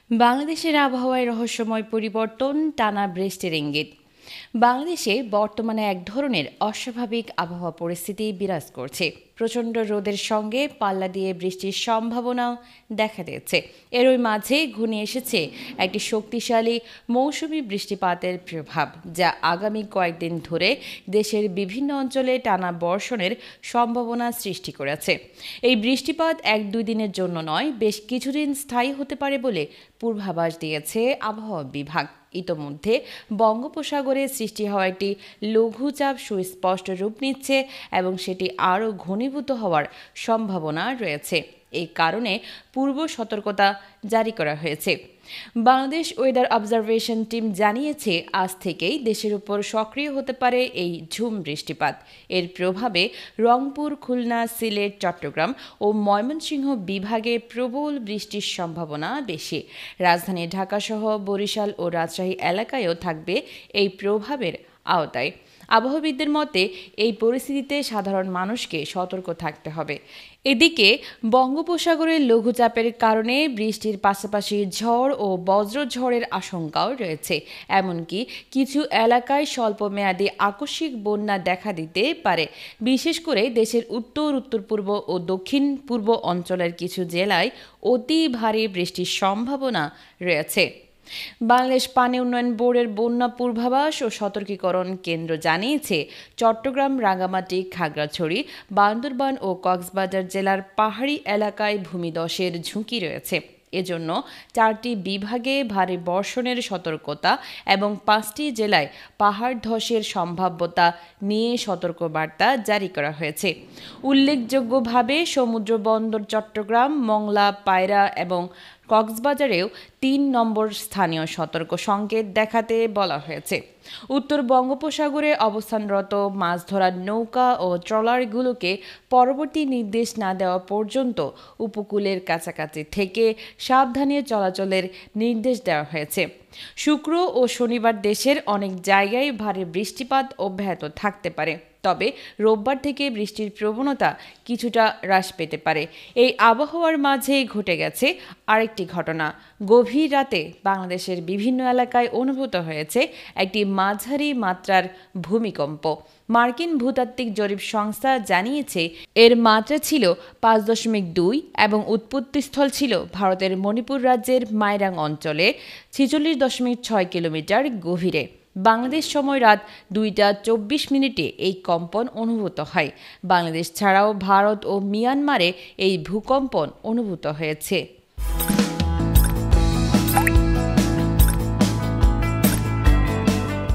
বাংলাদেশের আবহাওয়ায় রহস্যময় পরিবর্তন, টানা বৃষ্টির ইঙ্গিত। বাংলাদেশে বর্তমানে এক ধরনের অস্বাভাবিক আবহাওয়া পরিস্থিতি বিরাজ করছে। প্রচণ্ড রোদের সঙ্গে পাল্লা দিয়ে বৃষ্টির সম্ভাবনাও দেখা দিয়েছে। এরই মাঝে ঘনিয়ে এসেছে একটি শক্তিশালী মৌসুমি বৃষ্টিপাতের প্রভাব, যা আগামী কয়েকদিন ধরে দেশের বিভিন্ন অঞ্চলে টানা বর্ষণের সম্ভাবনা সৃষ্টি করেছে। এই বৃষ্টিপাত 1-2 দিনের জন্য নয়, বেশ কিছুদিন স্থায়ী হতে পারে বলে পূর্বাভাস দিয়েছে আবহাওয়া বিভাগ। ইতোমধ্যে বঙ্গোপসাগরে সৃষ্টি হওয়া একটি লঘুচাপ সুস্পষ্ট রূপ নিচ্ছে এবং সেটি আরও ঘনীভূত হওয়ার সম্ভাবনা রয়েছে। এই কারণে পূর্ব সতর্কতা জারি করা হয়েছে। বাংলাদেশ ওয়েদার অবজারভেশন টিম জানিয়েছে, আজ থেকেই দেশের উপর সক্রিয় হতে পারে এই ঝুম বৃষ্টিপাত। এর প্রভাবে রংপুর, খুলনা, সিলেট, চট্টগ্রাম ও ময়মনসিংহ বিভাগে প্রবল বৃষ্টির সম্ভাবনা বেশি। রাজধানী ঢাকাসহ বরিশাল ও রাজশাহী এলাকায়ও থাকবে এই প্রভাবের আওতায়। আবহাওয়াবিদদের মতে, এই পরিস্থিতিতে সাধারণ মানুষকে সতর্ক থাকতে হবে। এদিকে বঙ্গোপসাগরের লঘুচাপের কারণে বৃষ্টির পাশাপাশি ঝড় ও বজ্রঝড়ের আশঙ্কাও রয়েছে। এমনকি কিছু এলাকায় স্বল্পমেয়াদী আকস্মিক বন্যা দেখা দিতে পারে। বিশেষ করে দেশের উত্তর, উত্তর-পূর্ব ও দক্ষিণ পূর্ব অঞ্চলের কিছু জেলায় অতি ভারী বৃষ্টির সম্ভাবনা রয়েছে। বাংলাদেশ পানি উন্নয়ন বোর্ডের বন্যা পূর্বাভাস ও সতর্কীকরণ কেন্দ্র জানিয়েছে, চট্টগ্রাম, রাঙ্গামাটি, খাগড়াছড়ি, বান্দরবান ও কক্সবাজার জেলার পাহাড়ি এলাকায় ভূমিধসের ঝুঁকি রয়েছে। এজন্য 4টি বিভাগে ভারী বর্ষণের সতর্কতা এবং 5টি জেলায় পাহাড় ধসের সম্ভাব্যতা নিয়ে সতর্কবার্তা জারি করা হয়েছে। উল্লেখযোগ্যভাবে সমুদ্র বন্দর চট্টগ্রাম, মংলা, পায়রা এবং কক্সবাজারেও 3 নম্বর স্থানীয় সতর্ক সংকেত দেখাতে বলা হয়েছে। উত্তর বঙ্গোপসাগরে অবস্থানরত মাছ ধরার নৌকা ও ট্রলারগুলোকে পরবর্তী নির্দেশ না দেওয়া পর্যন্ত উপকূলের কাছাকাছি থেকে সাবধানে চলাচলের নির্দেশ দেওয়া হয়েছে। শুক্র ও শনিবার দেশের অনেক জায়গায় ভারী বৃষ্টিপাত অব্যাহত থাকতে পারে, তবে রোববার থেকে বৃষ্টির প্রবণতা কিছুটা হ্রাস পেতে পারে। এই আবহাওয়ার মাঝেই ঘটে গেছে আরেকটি ঘটনা। গভীর রাতে বাংলাদেশের বিভিন্ন এলাকায় অনুভূত হয়েছে একটি মাঝারি মাত্রার ভূমিকম্প। মার্কিন ভূতাত্ত্বিক জরিপ সংস্থা জানিয়েছে, এর মাত্রা ছিল 5.2 এবং উৎপত্তিস্থল ছিল ভারতের মণিপুর রাজ্যের মাইরাং অঞ্চলে 46.6 কিলোমিটার গভীরে। বাংলাদেশ সময় রাত 2টা 24 মিনিটে এই কম্পন অনুভূত হয়। বাংলাদেশ ছাড়াও ভারত ও মিয়ানমারে এই ভূকম্পন অনুভূত হয়েছে।